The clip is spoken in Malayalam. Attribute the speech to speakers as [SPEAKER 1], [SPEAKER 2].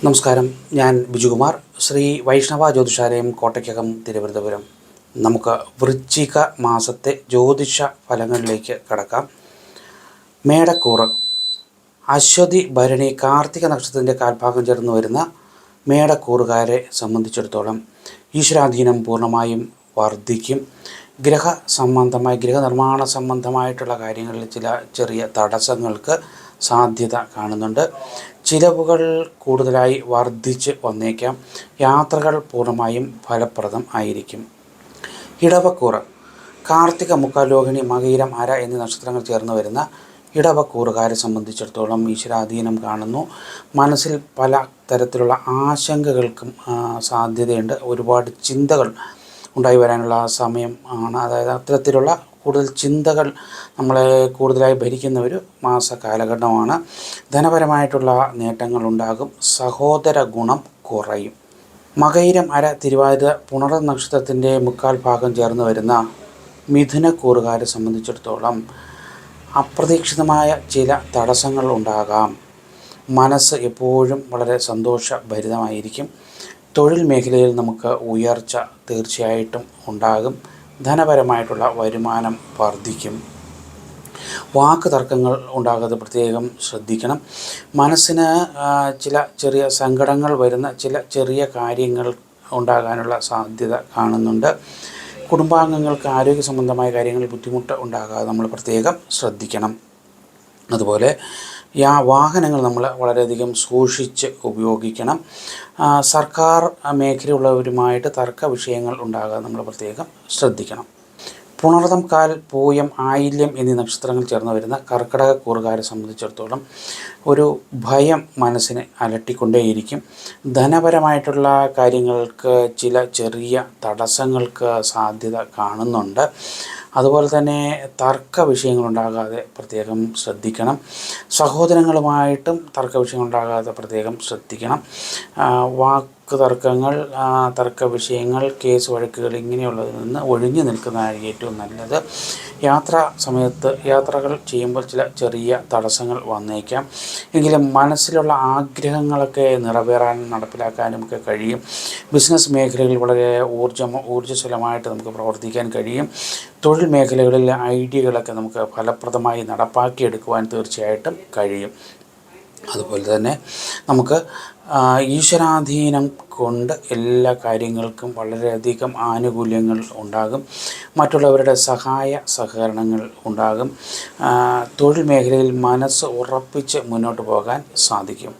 [SPEAKER 1] നമസ്കാരം. ഞാൻ ബിജുകുമാർ, ശ്രീ വൈഷ്ണവ ജ്യോതിഷാലയം, കോട്ടയ്ക്കകം, തിരുവനന്തപുരം. നമുക്ക് വൃശ്ചിക മാസത്തെ ജ്യോതിഷ ഫലങ്ങളിലേക്ക് കടക്കാം. മേടക്കൂറ്, അശ്വതി, ഭരണി, കാർത്തിക നക്ഷത്രത്തിൻ്റെ കാൽഭാഗം ചേർന്ന് വരുന്ന മേടക്കൂറുകാരെ സംബന്ധിച്ചിടത്തോളം ഈശ്വരാധീനം പൂർണ്ണമായും വർദ്ധിക്കും. ഗൃഹനിർമ്മാണ സംബന്ധമായിട്ടുള്ള കാര്യങ്ങളിൽ ചില ചെറിയ തടസ്സങ്ങൾക്ക് സാധ്യത കാണുന്നുണ്ട്. ചിലവുകൾ കൂടുതലായി വർദ്ധിച്ച് വന്നേക്കാം. യാത്രകൾ പൂർണ്ണമായും ഫലപ്രദം ആയിരിക്കും. ഇടവക്കൂറ്, കാർത്തിക, മുക്കാൽ, രോഹിണി, മകയിരം, അര എന്നീ നക്ഷത്രങ്ങൾ ചേർന്ന് വരുന്ന ഇടവക്കൂറുകാരെ സംബന്ധിച്ചിടത്തോളം ഈശ്വരാധീനം കാണുന്നു. മനസ്സിൽ പല തരത്തിലുള്ള ആശങ്കകൾക്കും സാധ്യതയുണ്ട്. ഒരുപാട് ചിന്തകൾ ഉണ്ടായി വരാനുള്ള സമയം ആണ്. അതായത് അത്തരത്തിലുള്ള കൂടുതൽ ചിന്തകൾ നമ്മളെ കൂടുതലായി ഭരിക്കുന്ന ഒരു മാസ കാലഘട്ടമാണ്. ധനപരമായിട്ടുള്ള നേട്ടങ്ങളുണ്ടാകും. സഹോദര ഗുണം കുറയും. മകയിരം, അര, തിരുവാതിര, പുണർ നക്ഷത്രത്തിൻ്റെ മുക്കാൽ ഭാഗം ചേർന്ന് വരുന്ന മിഥുനക്കൂറുകാരെ സംബന്ധിച്ചിടത്തോളം അപ്രതീക്ഷിതമായ ചില തടസ്സങ്ങൾ ഉണ്ടാകാം. മനസ്സ് എപ്പോഴും വളരെ സന്തോഷഭരിതമായിരിക്കും. തൊഴിൽ മേഖലയിൽ നമുക്ക് ഉയർച്ച തീർച്ചയായിട്ടും ഉണ്ടാകും. ധനപരമായിട്ടുള്ള വരുമാനം വർദ്ധിക്കും. വാക്ക് തർക്കങ്ങൾ ഉണ്ടാകാതെ പ്രത്യേകം ശ്രദ്ധിക്കണം. മനസ്സിന് ചില ചെറിയ സങ്കടങ്ങൾ വരുന്ന ചില ചെറിയ കാര്യങ്ങൾ ഉണ്ടാകാനുള്ള സാധ്യത കാണുന്നുണ്ട്. കുടുംബാംഗങ്ങൾക്ക് ആരോഗ്യ സംബന്ധമായ കാര്യങ്ങളിൽ ബുദ്ധിമുട്ട് ഉണ്ടാകാതെ നമ്മൾ പ്രത്യേകം ശ്രദ്ധിക്കണം. അതുപോലെ വാഹനങ്ങൾ നമ്മൾ വളരെയധികം സൂക്ഷിച്ച് ഉപയോഗിക്കണം. സർക്കാർ മേഖലയുള്ളവരുമായിട്ട് തർക്ക വിഷയങ്ങൾ ഉണ്ടാകാതെ നമ്മൾ പ്രത്യേകം ശ്രദ്ധിക്കണം. പുണർതം, കാൽ, പൂയം, ആയില്യം എന്നീ നക്ഷത്രങ്ങൾ ചേർന്ന് വരുന്ന കർക്കിടക കൂറുകാരെ സംബന്ധിച്ചിടത്തോളം ഒരു ഭയം മനസ്സിനെ അലട്ടിക്കൊണ്ടേയിരിക്കും. ധനപരമായിട്ടുള്ള കാര്യങ്ങൾക്ക് ചില ചെറിയ തടസ്സങ്ങൾക്ക് സാധ്യത കാണുന്നുണ്ട്. അതുപോലെ തന്നെ തർക്ക വിഷയങ്ങളുണ്ടാകാതെ പ്രത്യേകം ശ്രദ്ധിക്കണം. സഹോദരങ്ങളുമായിട്ടും തർക്ക വിഷയങ്ങളുണ്ടാകാതെ പ്രത്യേകം ശ്രദ്ധിക്കണം. വാക്ക് തർക്കങ്ങൾ, തർക്ക വിഷയങ്ങൾ, കേസ് വഴക്കുകൾ ഇങ്ങനെയുള്ളതിൽ നിന്ന് ഒഴിഞ്ഞു നിൽക്കുന്നതാണ് ഏറ്റവും നല്ലത്. യാത്രകൾ ചെയ്യുമ്പോൾ ചില ചെറിയ തടസ്സങ്ങൾ വന്നേക്കാം. എങ്കിലും മനസ്സിലുള്ള ആഗ്രഹങ്ങളൊക്കെ നിറവേറാനും നടപ്പിലാക്കാനും ഒക്കെ കഴിയും. ബിസിനസ് മേഖലകളിൽ വളരെ ഊർജ്ജസ്വലമായിട്ട് നമുക്ക് പ്രവർത്തിക്കാൻ കഴിയും. തൊഴിൽ മേഖലകളിൽ ഐഡിയകളൊക്കെ നമുക്ക് ഫലപ്രദമായി നടപ്പാക്കിയെടുക്കുവാൻ തീർച്ചയായിട്ടും കഴിയും. അതുപോലെ തന്നെ നമുക്ക് ഈശ്വരാധീനം കൊണ്ട് എല്ലാ കാര്യങ്ങൾക്കും വളരെയധികം ആനുകൂല്യങ്ങൾ ഉണ്ടാകും. മറ്റുള്ളവരുടെ സഹകരണങ്ങൾ ഉണ്ടാകും. തൊഴിൽ മേഖലയിൽ മനസ്സ് ഉറപ്പിച്ച് മുന്നോട്ട് പോകാൻ സാധിക്കും.